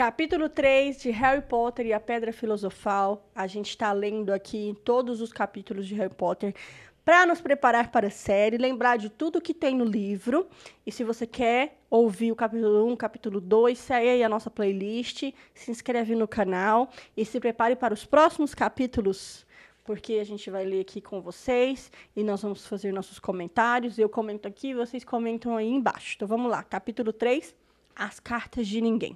Capítulo 3 de Harry Potter e a Pedra Filosofal. A gente está lendo aqui todos os capítulos de Harry Potter para nos preparar para a série, lembrar de tudo que tem no livro. E se você quer ouvir o capítulo 1, capítulo 2, segue aí a nossa playlist, se inscreve no canal e se prepare para os próximos capítulos, porque a gente vai ler aqui com vocês e nós vamos fazer nossos comentários. Eu comento aqui, vocês comentam aí embaixo. Então vamos lá, capítulo 3, As Cartas de Ninguém.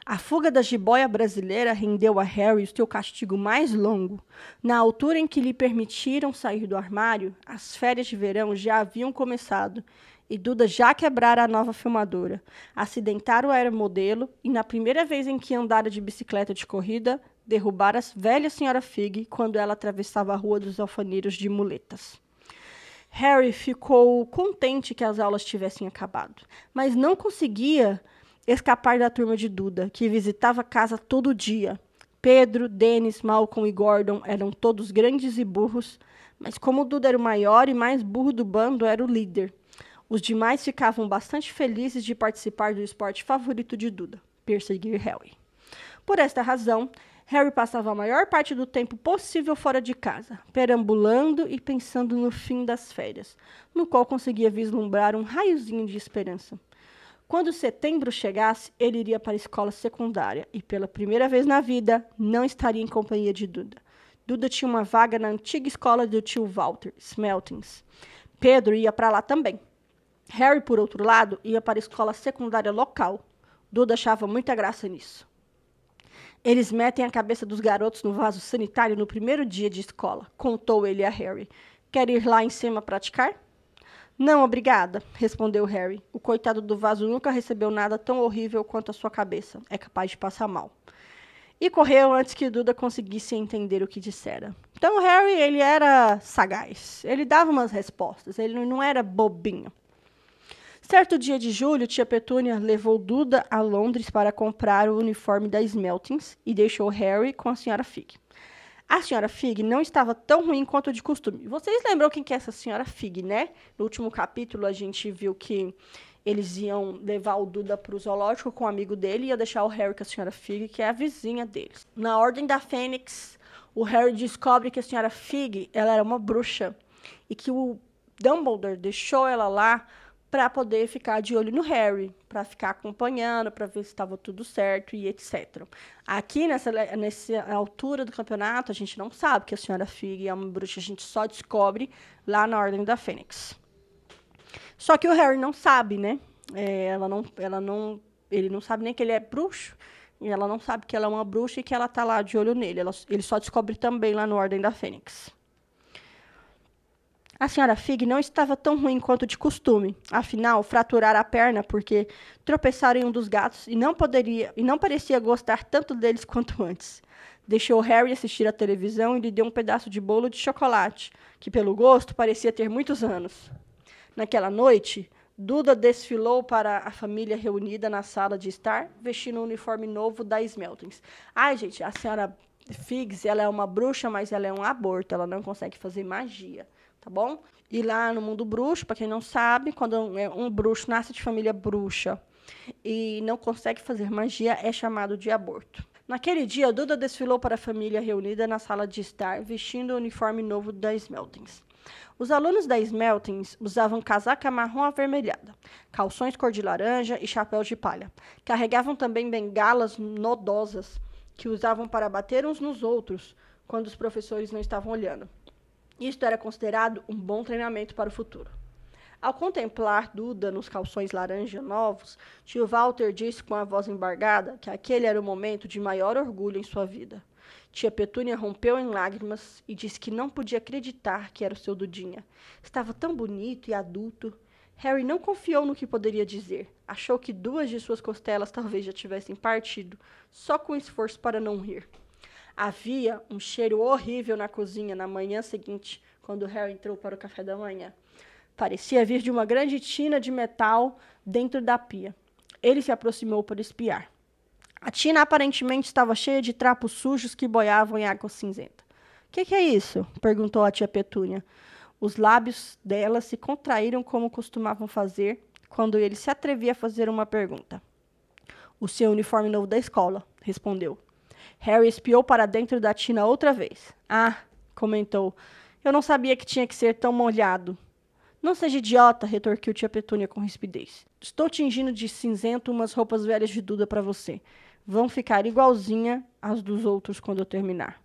A fuga da jiboia brasileira rendeu a Harry o seu castigo mais longo. Na altura em que lhe permitiram sair do armário, as férias de verão já haviam começado e Duda já quebrara a nova filmadora, acidentara o aeromodelo e, na primeira vez em que andara de bicicleta de corrida, derrubara a velha senhora Fig quando ela atravessava a rua dos alfaneiros de muletas. Harry ficou contente que as aulas tivessem acabado, mas não conseguia escapar da turma de Duda, que visitava a casa todo dia. Pedro, Dennis, Malcolm e Gordon eram todos grandes e burros, mas como Duda era o maior e mais burro do bando, era o líder. Os demais ficavam bastante felizes de participar do esporte favorito de Duda, perseguir Harry. Por esta razão, Harry passava a maior parte do tempo possível fora de casa, perambulando e pensando no fim das férias, no qual conseguia vislumbrar um raiozinho de esperança. Quando setembro chegasse, ele iria para a escola secundária e, pela primeira vez na vida, não estaria em companhia de Duda. Duda tinha uma vaga na antiga escola do tio Walter, Smeltings. Pedro ia para lá também. Harry, por outro lado, ia para a escola secundária local. Duda achava muita graça nisso. Eles metem a cabeça dos garotos no vaso sanitário no primeiro dia de escola, contou ele a Harry. Quer ir lá em cima praticar? Não, obrigada, respondeu Harry. O coitado do vaso nunca recebeu nada tão horrível quanto a sua cabeça. É capaz de passar mal. E correu antes que Duda conseguisse entender o que dissera. Então, Harry, ele era sagaz. Ele dava umas respostas. Ele não era bobinho. Certo dia de julho, tia Petúnia levou Duda a Londres para comprar o uniforme da Smeltings e deixou Harry com a senhora Fig. A senhora Fig não estava tão ruim quanto de costume. Vocês lembram quem que é essa senhora Fig, né? No último capítulo, a gente viu que eles iam levar o Duda para o zoológico com um amigo dele e ia deixar o Harry com a senhora Fig, que é a vizinha deles. Na Ordem da Fênix, o Harry descobre que a senhora Fig ela era uma bruxa e que o Dumbledore deixou ela lá para poder ficar de olho no Harry, para ficar acompanhando, para ver se estava tudo certo e etc. Aqui, nessa altura do campeonato, a gente não sabe que a senhora Fig é uma bruxa, a gente só descobre lá na Ordem da Fênix. Só que o Harry não sabe, né? Ele não sabe nem que ele é bruxo, e ela não sabe que ela é uma bruxa e que ela tá lá de olho nele. Ele só descobre também lá na Ordem da Fênix. A senhora Fig não estava tão ruim quanto de costume. Afinal, fraturara a perna porque tropeçaram em um dos gatos e não parecia gostar tanto deles quanto antes. Deixou Harry assistir à televisão e lhe deu um pedaço de bolo de chocolate, que pelo gosto parecia ter muitos anos. Naquela noite, Duda desfilou para a família reunida na sala de estar, vestindo o uniforme novo da Smeltings. Ai, gente, a senhora Figs, ela é uma bruxa, mas ela é um aborto, ela não consegue fazer magia. Tá bom? E lá no mundo bruxo, para quem não sabe, quando um bruxo nasce de família bruxa e não consegue fazer magia, é chamado de aborto. Naquele dia, Duda desfilou para a família reunida na sala de estar, vestindo o uniforme novo da Smeltings. Os alunos da Smeltings usavam casaca marrom avermelhada, calções cor de laranja e chapéus de palha. Carregavam também bengalas nodosas, que usavam para bater uns nos outros, quando os professores não estavam olhando. Isto era considerado um bom treinamento para o futuro. Ao contemplar Duda nos calções laranja novos, tio Walter disse com a voz embargada que aquele era o momento de maior orgulho em sua vida. Tia Petúnia rompeu em lágrimas e disse que não podia acreditar que era o seu Dudinha. Estava tão bonito e adulto. Harry não confiou no que poderia dizer. Achou que 2 de suas costelas talvez já tivessem partido, só com esforço para não rir. Havia um cheiro horrível na cozinha na manhã seguinte, quando Harry entrou para o café da manhã. Parecia vir de uma grande tina de metal dentro da pia. Ele se aproximou para espiar. A tina aparentemente estava cheia de trapos sujos que boiavam em água cinzenta. O que é isso? Perguntou a tia Petúnia. Os lábios dela se contraíram como costumavam fazer quando ele se atrevia a fazer uma pergunta. O seu uniforme novo da escola, respondeu. Harry espiou para dentro da tina outra vez. Ah, comentou. Eu não sabia que tinha que ser tão molhado. Não seja idiota, retorquiu tia Petúnia com rispidez. Estou tingindo de cinzento umas roupas velhas de Duda para você. Vão ficar igualzinha às dos outros quando eu terminar.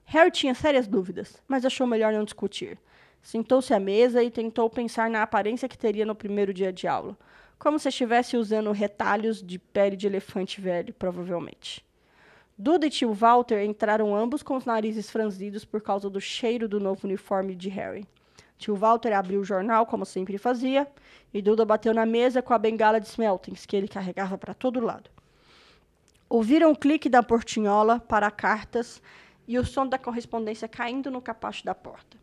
Harry tinha sérias dúvidas, mas achou melhor não discutir. Sentou-se à mesa e tentou pensar na aparência que teria no primeiro dia de aula. Como se estivesse usando retalhos de pele de elefante velho, provavelmente. Duda e tio Walter entraram ambos com os narizes franzidos por causa do cheiro do novo uniforme de Harry. Tio Walter abriu o jornal, como sempre fazia, e Duda bateu na mesa com a bengala de Smeltings, que ele carregava para todo lado. Ouviram o clique da portinhola para cartas e o som da correspondência caindo no capacho da porta.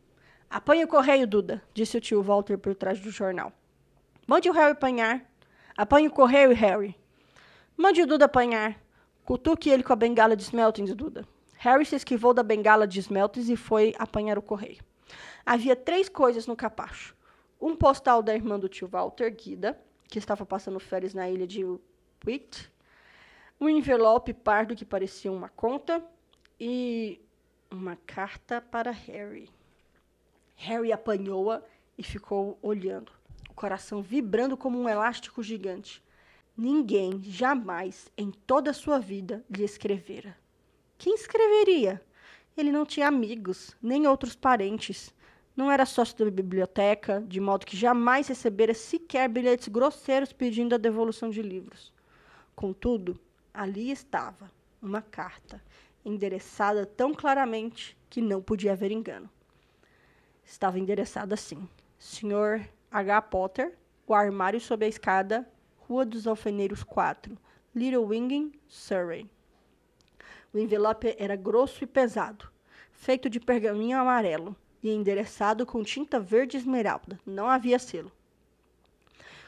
Apanhe o correio, Duda, disse o tio Walter por trás do jornal. Mande o Harry apanhar. Apanhe o correio, Harry. Mande o Duda apanhar. Cutuque ele com a bengala de Smeltings, Duda. Harry se esquivou da bengala de Smeltings e foi apanhar o correio. Havia 3 coisas no capacho. Um postal da irmã do tio Walter, Guida, que estava passando férias na ilha de Wight. Um envelope pardo que parecia uma conta. E uma carta para Harry. Harry apanhou-a e ficou olhando, o coração vibrando como um elástico gigante. Ninguém, jamais, em toda a sua vida, lhe escrevera. Quem escreveria? Ele não tinha amigos, nem outros parentes. Não era sócio da biblioteca, de modo que jamais recebera sequer bilhetes grosseiros pedindo a devolução de livros. Contudo, ali estava, uma carta, endereçada tão claramente que não podia haver engano. Estava endereçada assim. Sr. H. Potter, o armário sob a escada, Rua dos Alfeneiros 4, Little Winging, Surrey. O envelope era grosso e pesado, feito de pergaminho amarelo e endereçado com tinta verde esmeralda. Não havia selo.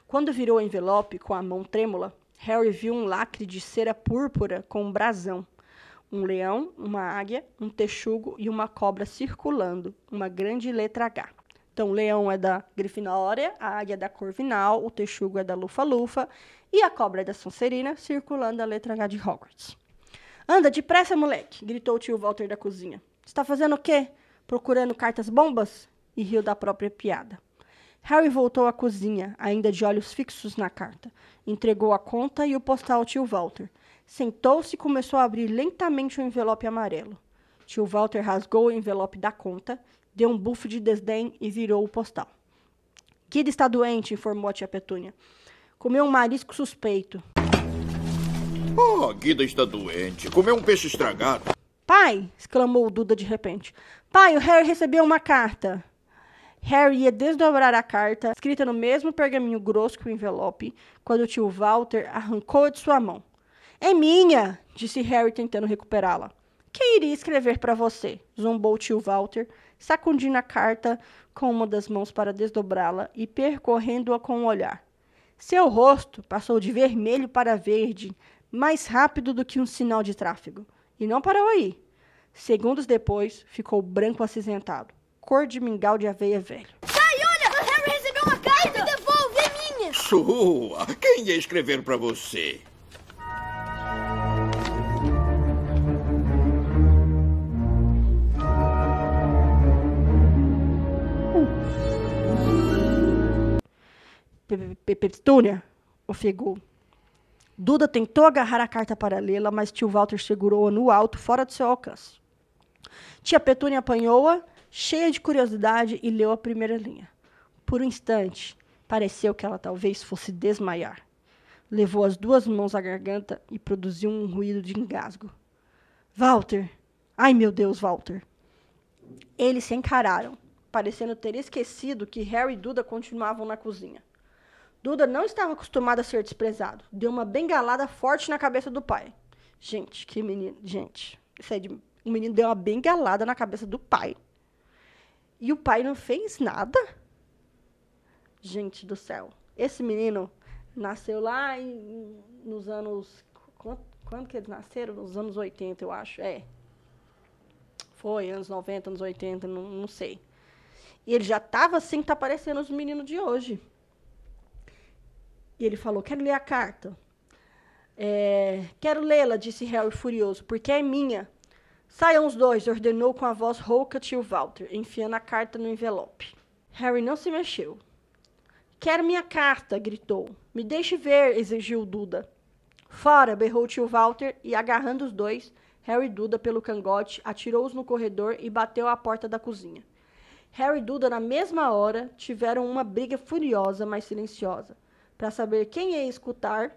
Quando virou o envelope com a mão trêmula, Harry viu um lacre de cera púrpura com um brasão. Um leão, uma águia, um texugo e uma cobra circulando, uma grande letra H. Então, o leão é da Grifinória, a águia é da Corvinal, o texugo é da Lufa-Lufa e a cobra é da Sonserina, circulando a letra H de Hogwarts. Anda, depressa, moleque! Gritou o tio Walter da cozinha. Está fazendo o quê? Procurando cartas bombas? E riu da própria piada. Harry voltou à cozinha, ainda de olhos fixos na carta. Entregou a conta e o postal ao tio Walter. Sentou-se e começou a abrir lentamente o envelope amarelo. Tio Walter rasgou o envelope da conta, deu um bufo de desdém e virou o postal. Guida está doente, informou a tia Petúnia. Comeu um marisco suspeito. Oh, Guida está doente. Comeu um peixe estragado. Pai! Exclamou o Duda de repente. Pai, o Harry recebeu uma carta. Harry ia desdobrar a carta, escrita no mesmo pergaminho grosso que o envelope, quando o tio Walter arrancou-a de sua mão. É minha, disse Harry tentando recuperá-la. Quem iria escrever para você? Zombou o tio Walter, sacudindo a carta com uma das mãos para desdobrá-la e percorrendo-a com o olhar. Seu rosto passou de vermelho para verde, mais rápido do que um sinal de tráfego. E não parou aí. Segundos depois, ficou branco acinzentado, cor de mingau de aveia velho. Pai, olha! O Harry recebeu uma carta! Me devolve, é minha! Sua! Quem ia escrever para você? Petúnia, ofegou. Duda tentou agarrar a carta para lê-la, mas tio Walter segurou-a no alto, fora de seu alcance. Tia Petúnia apanhou-a, cheia de curiosidade, e leu a primeira linha. Por um instante, pareceu que ela talvez fosse desmaiar. Levou as 2 mãos à garganta e produziu um ruído de engasgo. Walter! Ai, meu Deus, Walter! Eles se encararam, parecendo ter esquecido que Harry e Duda continuavam na cozinha. Duda não estava acostumado a ser desprezado. Deu uma bengalada forte na cabeça do pai. Gente, que menino. Gente, o menino deu uma bengalada na cabeça do pai. E o pai não fez nada? Gente do céu. Esse menino nasceu lá nos anos... Quando que eles nasceram? Nos anos 80, eu acho. Foi, anos 90, anos 80, não sei. E ele já estava assim, tá parecendo os meninos de hoje. E ele falou, quero ler a carta. Quero lê-la, disse Harry furioso, porque é minha. Saiam os dois, ordenou com a voz rouca tio Walter, enfiando a carta no envelope. Harry não se mexeu. Quero minha carta, gritou. Me deixe ver, exigiu Duda. Fora, berrou tio Walter e, agarrando os dois, Harry e Duda pelo cangote, atirou-os no corredor e bateu à porta da cozinha. Harry e Duda, na mesma hora, tiveram uma briga furiosa, mas silenciosa, para saber quem ia escutar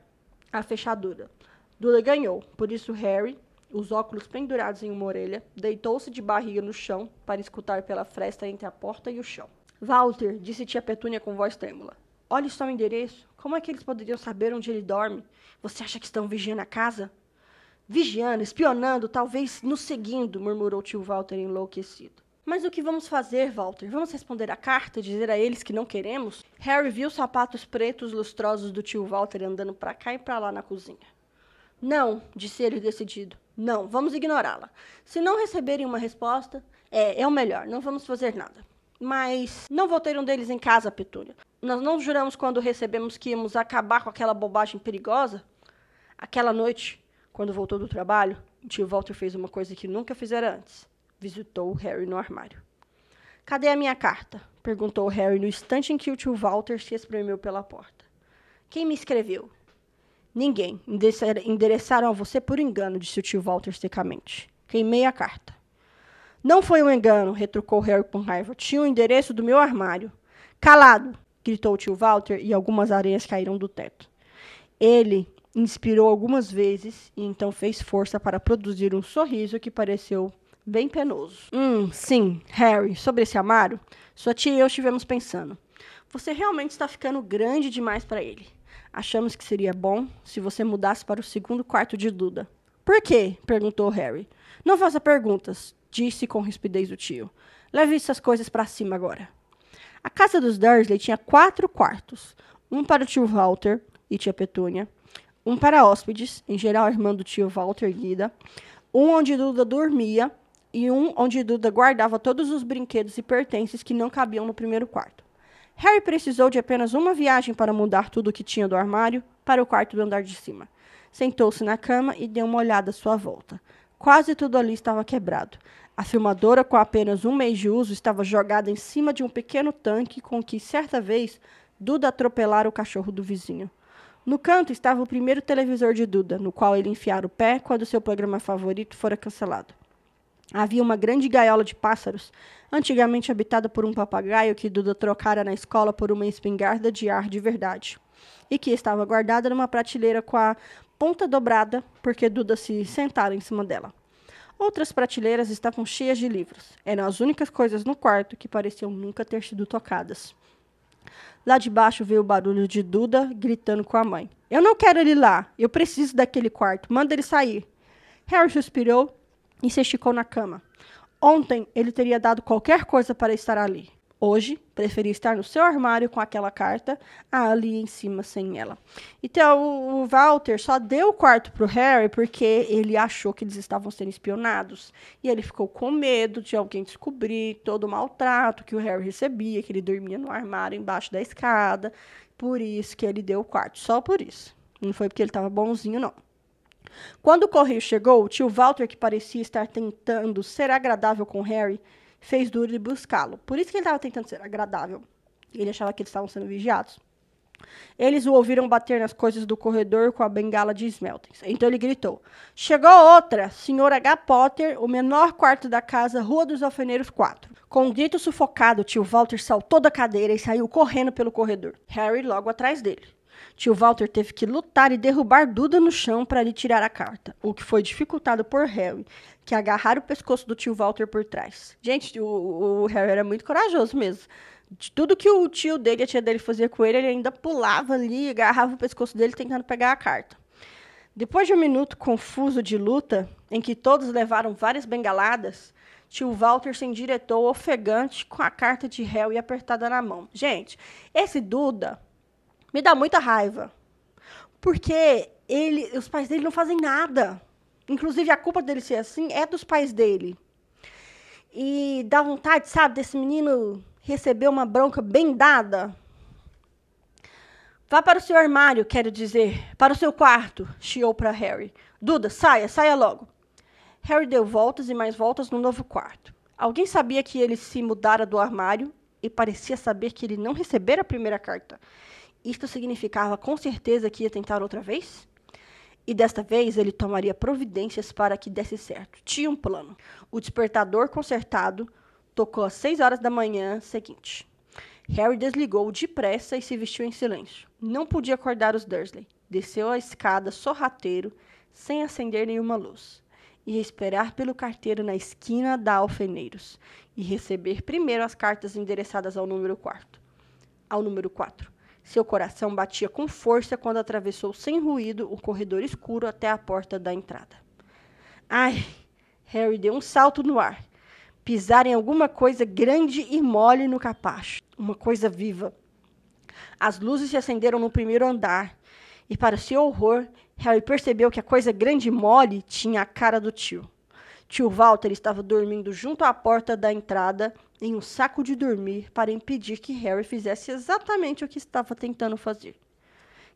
a fechadura. Duda ganhou, por isso Harry, os óculos pendurados em uma orelha, deitou-se de barriga no chão para escutar pela fresta entre a porta e o chão. Walter, disse tia Petúnia com voz trêmula, olhe só o endereço. Como é que eles poderiam saber onde ele dorme? Você acha que estão vigiando a casa? Vigiando, espionando, talvez nos seguindo, murmurou tio Walter enlouquecido. Mas o que vamos fazer, Walter? Vamos responder a carta e dizer a eles que não queremos? Harry viu os sapatos pretos lustrosos do tio Walter andando para cá e para lá na cozinha. Não, disse ele decidido. Não, vamos ignorá-la. Se não receberem uma resposta, é o melhor, não vamos fazer nada. Mas não vou ter um deles em casa, Petúnia. Nós não juramos quando recebemos que íamos acabar com aquela bobagem perigosa? Aquela noite, quando voltou do trabalho, o tio Walter fez uma coisa que nunca fizera antes. Visitou Harry no armário. Cadê a minha carta? Perguntou Harry no instante em que o tio Walter se espremeu pela porta. Quem me escreveu? Ninguém. Endereçaram a você por engano, disse o tio Walter secamente. Queimei a carta. Não foi um engano, retrucou Harry com raiva. Tinha o endereço do meu armário. Calado! Gritou o tio Walter e algumas areias caíram do teto. Ele inspirou algumas vezes e então fez força para produzir um sorriso que pareceu bem penoso. Sim, Harry, sobre esse armário, sua tia e eu estivemos pensando. Você realmente está ficando grande demais para ele. Achamos que seria bom se você mudasse para o segundo quarto de Duda. Por quê? Perguntou Harry. Não faça perguntas, disse com rispidez o tio. Leve essas coisas para cima agora. A casa dos Dursley tinha 4 quartos. Um para o tio Walter e tia Petúnia. Um para hóspedes, em geral a irmã do tio Walter Guida. Um onde Duda dormia e um onde Duda guardava todos os brinquedos e pertences que não cabiam no primeiro quarto. Harry precisou de apenas uma viagem para mudar tudo o que tinha do armário para o quarto do andar de cima. Sentou-se na cama e deu uma olhada à sua volta. Quase tudo ali estava quebrado. A filmadora, com apenas um mês de uso, estava jogada em cima de um pequeno tanque com que, certa vez, Duda atropelara o cachorro do vizinho. No canto estava o primeiro televisor de Duda, no qual ele enfiara o pé quando seu programa favorito fora cancelado. Havia uma grande gaiola de pássaros, antigamente habitada por um papagaio que Duda trocara na escola por uma espingarda de ar de verdade, e que estava guardada numa prateleira com a ponta dobrada, porque Duda se sentara em cima dela. Outras prateleiras estavam cheias de livros. Eram as únicas coisas no quarto que pareciam nunca ter sido tocadas. Lá de baixo veio o barulho de Duda gritando com a mãe. Eu não quero ele lá. Eu preciso daquele quarto. Manda ele sair. Harry suspirou e se esticou na cama. Ontem ele teria dado qualquer coisa para estar ali. Hoje, preferia estar no seu armário com aquela carta, ali em cima sem ela. Então, o Walter só deu o quarto para o Harry porque ele achou que eles estavam sendo espionados. E ele ficou com medo de alguém descobrir todo o maltrato que o Harry recebia, que ele dormia no armário embaixo da escada. Por isso que ele deu o quarto, só por isso. Não foi porque ele estava bonzinho, não. Quando o correio chegou, o tio Walter, que parecia estar tentando ser agradável com Harry, fez duro de buscá-lo. Por isso que ele estava tentando ser agradável. Ele achava que eles estavam sendo vigiados. Eles o ouviram bater nas coisas do corredor com a bengala de esmeltens. Então ele gritou. Chegou outra, Sr. H. Potter, o menor quarto da casa, Rua dos Alfeneiros 4. Com um grito sufocado, tio Walter saltou da cadeira e saiu correndo pelo corredor. Harry logo atrás dele. Tio Walter teve que lutar e derrubar Duda no chão para lhe tirar a carta, o que foi dificultado por Harry, que agarrara o pescoço do tio Walter por trás. Gente, o Harry era muito corajoso mesmo. De tudo que o tio dele e a tia dele fazia com ele, ele ainda pulava ali e agarrava o pescoço dele tentando pegar a carta. Depois de um minuto confuso de luta, em que todos levaram várias bengaladas, tio Walter se endireitou ofegante com a carta de Harry apertada na mão. Gente, esse Duda me dá muita raiva, porque os pais dele não fazem nada. Inclusive, a culpa dele ser assim é dos pais dele. E dá vontade, sabe, desse menino receber uma bronca bem dada. Vá para o seu armário, quero dizer, para o seu quarto, chiou para Harry. Duda, saia logo. Harry deu voltas e mais voltas no novo quarto. Alguém sabia que ele se mudara do armário e parecia saber que ele não recebera a primeira carta. Isto significava com certeza que ia tentar outra vez? E desta vez ele tomaria providências para que desse certo. Tinha um plano. O despertador consertado tocou às 6 horas da manhã seguinte. Harry desligou depressa e se vestiu em silêncio. Não podia acordar os Dursley. Desceu a escada sorrateiro, sem acender nenhuma luz. Ia esperar pelo carteiro na esquina da Alfeneiros e receber primeiro as cartas endereçadas ao número 4. Seu coração batia com força quando atravessou sem ruído o corredor escuro até a porta da entrada. Ai! Harry deu um salto no ar. Pisar em alguma coisa grande e mole no capacho. Uma coisa viva. As luzes se acenderam no primeiro andar. E, para seu horror, Harry percebeu que a coisa grande e mole tinha a cara do tio. Tio Walter estava dormindo junto à porta da entrada em um saco de dormir para impedir que Harry fizesse exatamente o que estava tentando fazer.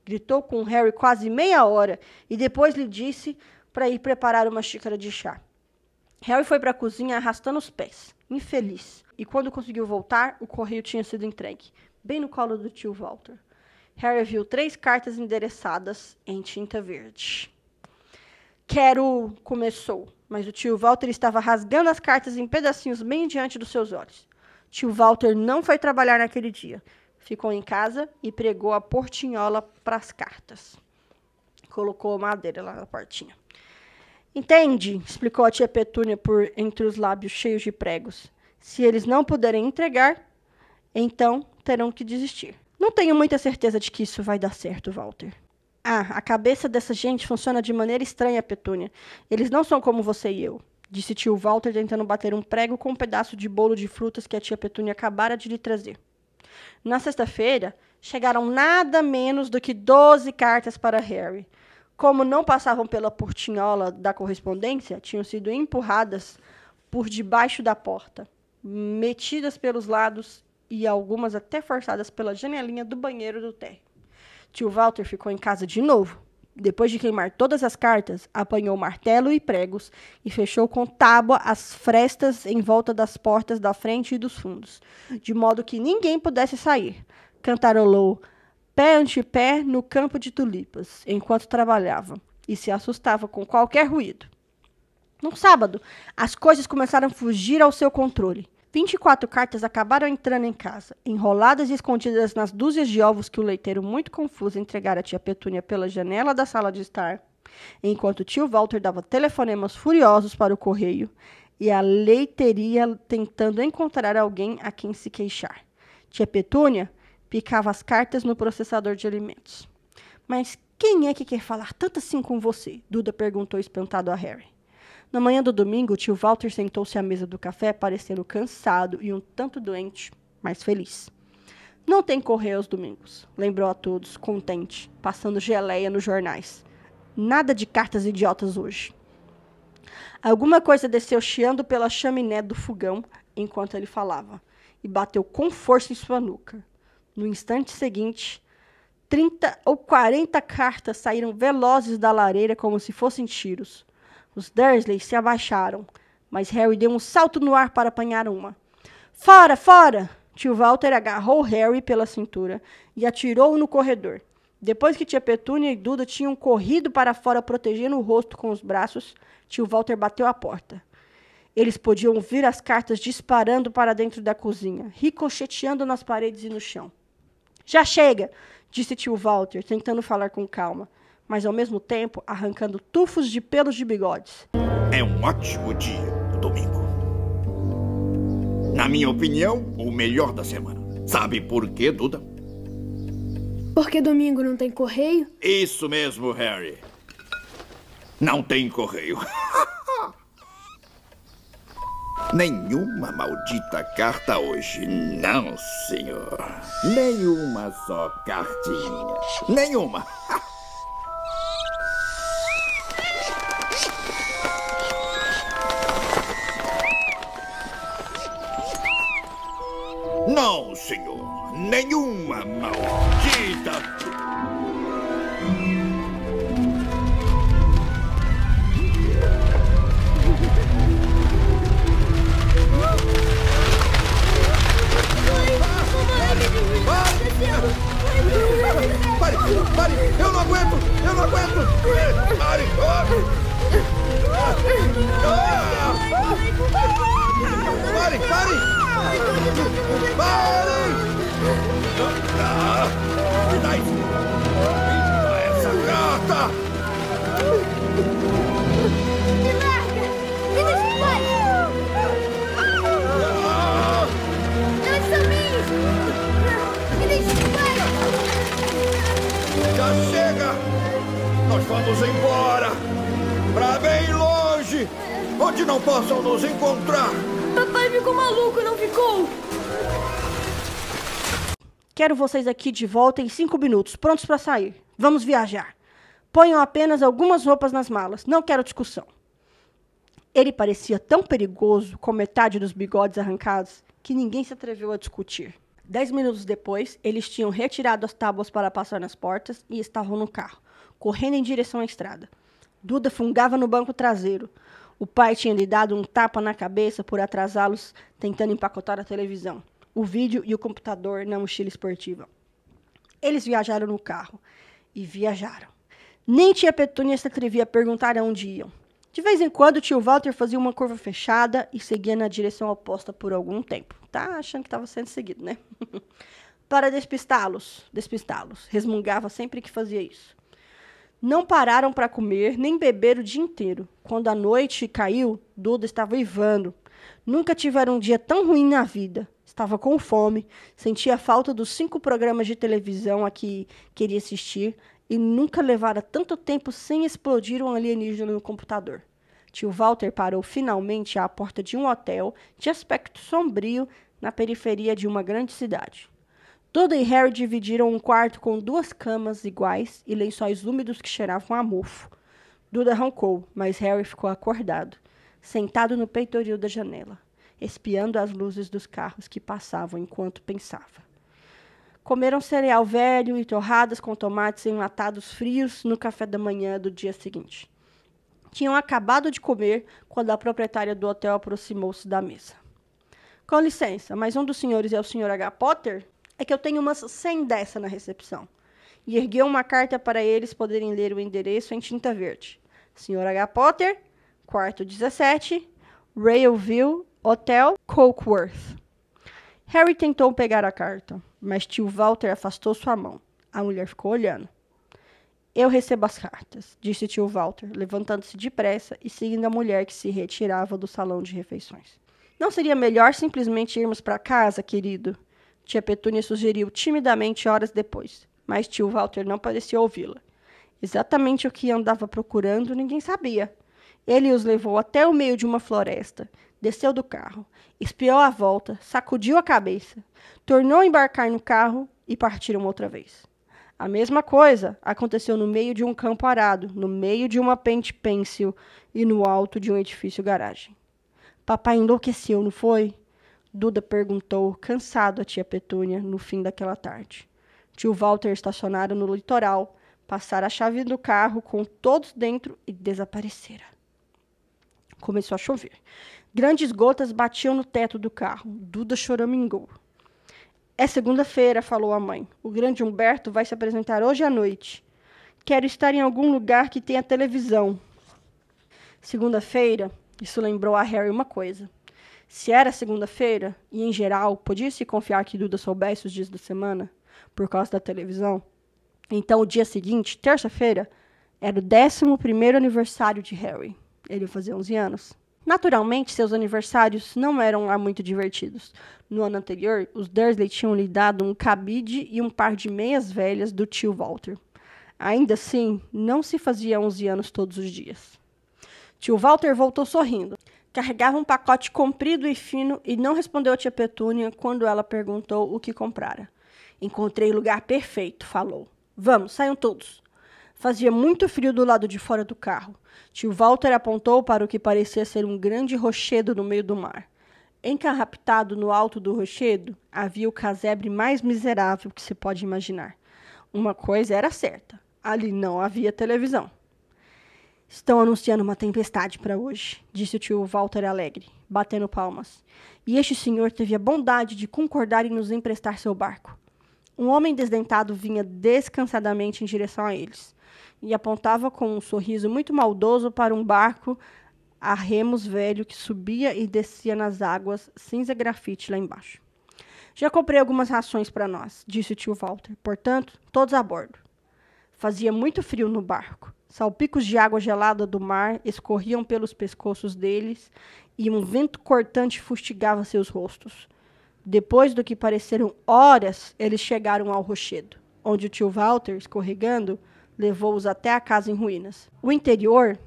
Gritou com Harry quase meia hora e depois lhe disse para ir preparar uma xícara de chá. Harry foi para a cozinha arrastando os pés, infeliz, e quando conseguiu voltar, o correio tinha sido entregue, bem no colo do tio Walter. Harry viu 3 cartas endereçadas em tinta verde. Começou, mas o tio Walter estava rasgando as cartas em pedacinhos bem diante dos seus olhos. Tio Walter não foi trabalhar naquele dia. Ficou em casa e pregou a portinhola para as cartas. Colocou a madeira lá na portinha. Entende, explicou a tia Petúnia por entre os lábios cheios de pregos. Se eles não puderem entregar, então terão que desistir. Não tenho muita certeza de que isso vai dar certo, Walter. A cabeça dessa gente funciona de maneira estranha, Petúnia. Eles não são como você e eu, disse tio Walter tentando bater um prego com um pedaço de bolo de frutas que a tia Petúnia acabara de lhe trazer. Na sexta-feira, chegaram nada menos do que 12 cartas para Harry. Como não passavam pela portinhola da correspondência, tinham sido empurradas por debaixo da porta, metidas pelos lados e algumas até forçadas pela janelinha do banheiro do térreo. Tio Walter ficou em casa de novo. Depois de queimar todas as cartas, apanhou martelo e pregos e fechou com tábua as frestas em volta das portas da frente e dos fundos, de modo que ninguém pudesse sair. Cantarolou pé ante pé no campo de tulipas, enquanto trabalhava, e se assustava com qualquer ruído. No sábado, as coisas começaram a fugir ao seu controle. 24 cartas acabaram entrando em casa, enroladas e escondidas nas dúzias de ovos que o leiteiro, muito confuso, entregara a tia Petúnia pela janela da sala de estar, enquanto tio Walter dava telefonemas furiosos para o correio e a leiteria tentando encontrar alguém a quem se queixar. Tia Petúnia picava as cartas no processador de alimentos. Mas quem é que quer falar tanto assim com você? Duda perguntou espantado a Harry. Na manhã do domingo, o tio Walter sentou-se à mesa do café, parecendo cansado e um tanto doente, mas feliz. Não tem correio aos domingos, lembrou a todos, contente, passando geleia nos jornais. Nada de cartas idiotas hoje. Alguma coisa desceu chiando pela chaminé do fogão enquanto ele falava, e bateu com força em sua nuca. No instante seguinte, 30 ou 40 cartas saíram velozes da lareira como se fossem tiros. Os Dursley se abaixaram, mas Harry deu um salto no ar para apanhar uma. Fora, fora! Tio Walter agarrou Harry pela cintura e atirou-o no corredor. Depois que tia Petúnia e Duda tinham corrido para fora protegendo o rosto com os braços, tio Walter bateu a porta. Eles podiam ouvir as cartas disparando para dentro da cozinha, ricocheteando nas paredes e no chão. Já chega, disse tio Walter, tentando falar com calma, mas ao mesmo tempo arrancando tufos de pelos de bigodes. É um ótimo dia, o domingo. Na minha opinião, o melhor da semana. Sabe por quê, Duda? Porque domingo não tem correio? Isso mesmo, Harry. Não tem correio. Nenhuma maldita carta hoje. Não, senhor. Nenhuma só cartinha. Nenhuma. Não, senhor. Nenhuma maldita. onde não possam nos encontrar. Papai ficou maluco, não ficou? Quero vocês aqui de volta em 5 minutos, prontos para sair. Vamos viajar. Ponham apenas algumas roupas nas malas. Não quero discussão. Ele parecia tão perigoso, com metade dos bigodes arrancados, que ninguém se atreveu a discutir. 10 minutos depois, eles tinham retirado as tábuas para passar nas portas e estavam no carro, correndo em direção à estrada. Duda fungava no banco traseiro. O pai tinha lhe dado um tapa na cabeça por atrasá-los tentando empacotar a televisão, o vídeo e o computador na mochila esportiva. Eles viajaram no carro. E viajaram. Nem tia Petúnia se atrevia a perguntar aonde iam. De vez em quando, o tio Walter fazia uma curva fechada e seguia na direção oposta por algum tempo. Tá achando que estava sendo seguido, né? Para despistá-los, resmungava sempre que fazia isso. Não pararam para comer nem beber o dia inteiro. Quando a noite caiu, Duda estava uivando. Nunca tiveram um dia tão ruim na vida. Estava com fome, sentia falta dos 5 programas de televisão a que queria assistir e nunca levara tanto tempo sem explodir um alienígena no computador. Tio Walter parou finalmente à porta de um hotel de aspecto sombrio na periferia de uma grande cidade. Duda e Harry dividiram um quarto com 2 camas iguais e lençóis úmidos que cheiravam a mofo. Duda roncou, mas Harry ficou acordado, sentado no peitoril da janela, espiando as luzes dos carros que passavam enquanto pensava. Comeram cereal velho e torradas com tomates enlatados frios no café da manhã do dia seguinte. Tinham acabado de comer quando a proprietária do hotel aproximou-se da mesa. Com licença, mas um dos senhores é o Sr. H. Potter? É que eu tenho umas 100 dessa na recepção. E ergueu uma carta para eles poderem ler o endereço em tinta verde. Sr. H. Potter, quarto 17, Railville, Hotel Cokeworth. Harry tentou pegar a carta, mas tio Walter afastou sua mão. A mulher ficou olhando. Eu recebo as cartas, disse tio Walter, levantando-se depressa e seguindo a mulher que se retirava do salão de refeições. Não seria melhor simplesmente irmos para casa, querido? Tia Petúnia sugeriu timidamente horas depois, mas tio Walter não parecia ouvi-la. Exatamente o que andava procurando, ninguém sabia. Ele os levou até o meio de uma floresta, desceu do carro, espiou à volta, sacudiu a cabeça, tornou a embarcar no carro e partiram outra vez. A mesma coisa aconteceu no meio de um campo arado, no meio de uma pente pêncil e no alto de um edifício garagem. Papai enlouqueceu, não foi? Duda perguntou, cansado, a tia Petúnia, no fim daquela tarde. Tio Walter estacionara no litoral, passara a chave do carro com todos dentro e desaparecera. Começou a chover. Grandes gotas batiam no teto do carro. Duda choramingou. É segunda-feira, falou a mãe. O grande Humberto vai se apresentar hoje à noite. Quero estar em algum lugar que tenha televisão. Segunda-feira, isso lembrou a Harry uma coisa. Se era segunda-feira, e em geral, podia-se confiar que Duda soubesse os dias da semana, por causa da televisão, então o dia seguinte, terça-feira, era o 11º aniversário de Harry. Ele ia fazer 11 anos. Naturalmente, seus aniversários não eram lá muito divertidos. No ano anterior, os Dursley tinham lhe dado um cabide e um par de meias velhas do tio Walter. Ainda assim, não se fazia 11 anos todos os dias. Tio Walter voltou sorrindo. Carregava um pacote comprido e fino e não respondeu a tia Petúnia quando ela perguntou o que comprara. Encontrei o lugar perfeito, falou. Vamos, saiam todos. Fazia muito frio do lado de fora do carro. Tio Walter apontou para o que parecia ser um grande rochedo no meio do mar. Encarraptado no alto do rochedo, havia o casebre mais miserável que se pode imaginar. Uma coisa era certa, ali não havia televisão. Estão anunciando uma tempestade para hoje, disse o tio Walter alegre, batendo palmas. E este senhor teve a bondade de concordar em nos emprestar seu barco. Um homem desdentado vinha descansadamente em direção a eles e apontava com um sorriso muito maldoso para um barco a remos velho que subia e descia nas águas cinza grafite lá embaixo. Já comprei algumas rações para nós, disse o tio Walter. Portanto, todos a bordo. Fazia muito frio no barco. Salpicos de água gelada do mar escorriam pelos pescoços deles e um vento cortante fustigava seus rostos. Depois do que pareceram horas, eles chegaram ao rochedo, onde o tio Walter, escorregando, levou-os até a casa em ruínas. O interior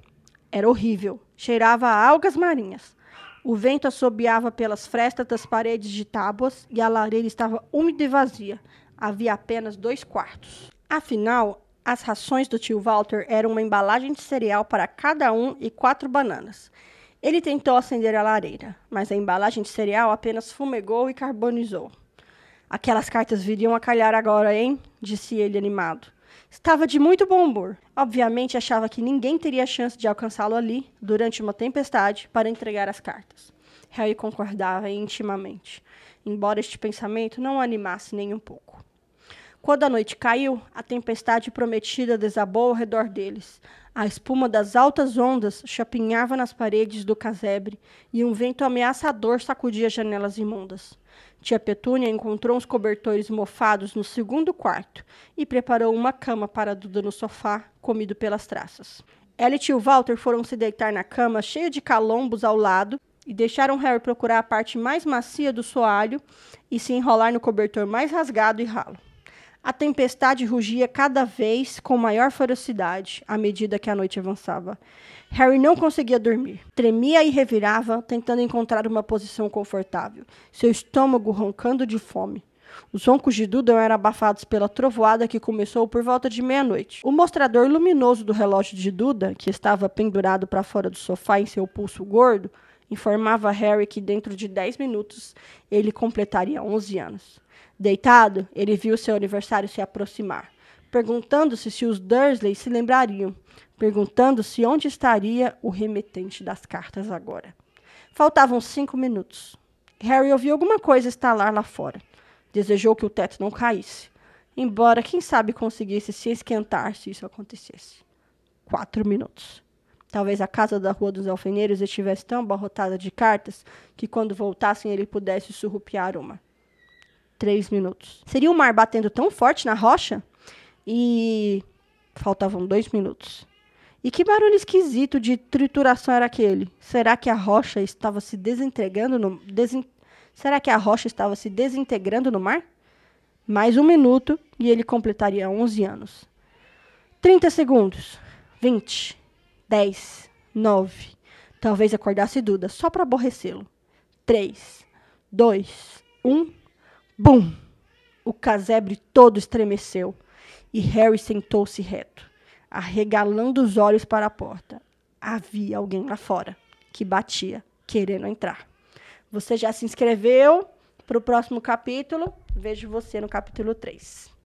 Era horrível. Cheirava a algas marinhas. O vento assobiava pelas frestas das paredes de tábuas e a lareira estava úmida e vazia. Havia apenas 2 quartos. Afinal, as rações do tio Walter eram uma embalagem de cereal para cada um e 4 bananas. Ele tentou acender a lareira, mas a embalagem de cereal apenas fumegou e carbonizou. Aquelas cartas viriam a calhar agora, hein? Disse ele animado. Estava de muito bom humor. Obviamente achava que ninguém teria chance de alcançá-lo ali, durante uma tempestade, para entregar as cartas. Harry concordava intimamente, embora este pensamento não o animasse nem um pouco. Quando a noite caiu, a tempestade prometida desabou ao redor deles. A espuma das altas ondas chapinhava nas paredes do casebre e um vento ameaçador sacudia as janelas imundas. Tia Petúnia encontrou uns cobertores mofados no segundo quarto e preparou uma cama para Duda no sofá, comido pelas traças. Ela e tio Walter foram se deitar na cama cheia de calombos ao lado e deixaram Harry procurar a parte mais macia do soalho e se enrolar no cobertor mais rasgado e ralo. A tempestade rugia cada vez com maior ferocidade à medida que a noite avançava. Harry não conseguia dormir. Tremia e revirava, tentando encontrar uma posição confortável, seu estômago roncando de fome. Os roncos de Duda eram abafados pela trovoada que começou por volta de meia-noite. O mostrador luminoso do relógio de Duda, que estava pendurado para fora do sofá em seu pulso gordo, informava Harry que dentro de 10 minutos ele completaria 11 anos. Deitado, ele viu seu aniversário se aproximar, perguntando-se se os Dursley se lembrariam, perguntando-se onde estaria o remetente das cartas agora. Faltavam 5 minutos. Harry ouviu alguma coisa estalar lá fora. Desejou que o teto não caísse, embora, quem sabe, conseguisse se esquentar se isso acontecesse. 4 minutos. Talvez a casa da Rua dos Alfeneiros estivesse tão abarrotada de cartas que, quando voltassem, ele pudesse surrupiar uma. 3 minutos. Seria o mar batendo tão forte na rocha? E faltavam 2 minutos. E que barulho esquisito de trituração era aquele? Será que a rocha estava se desintegrando no mar? Mais 1 minuto e ele completaria 11 anos. 30 segundos. 20. 10. 9. Talvez acordasse Duda, só para aborrecê-lo. 3. 2. 1. Bum! O casebre todo estremeceu e Harry sentou-se reto, arregalando os olhos para a porta. Havia alguém lá fora, que batia, querendo entrar. Você já se inscreveu para o próximo capítulo? Vejo você no capítulo 3.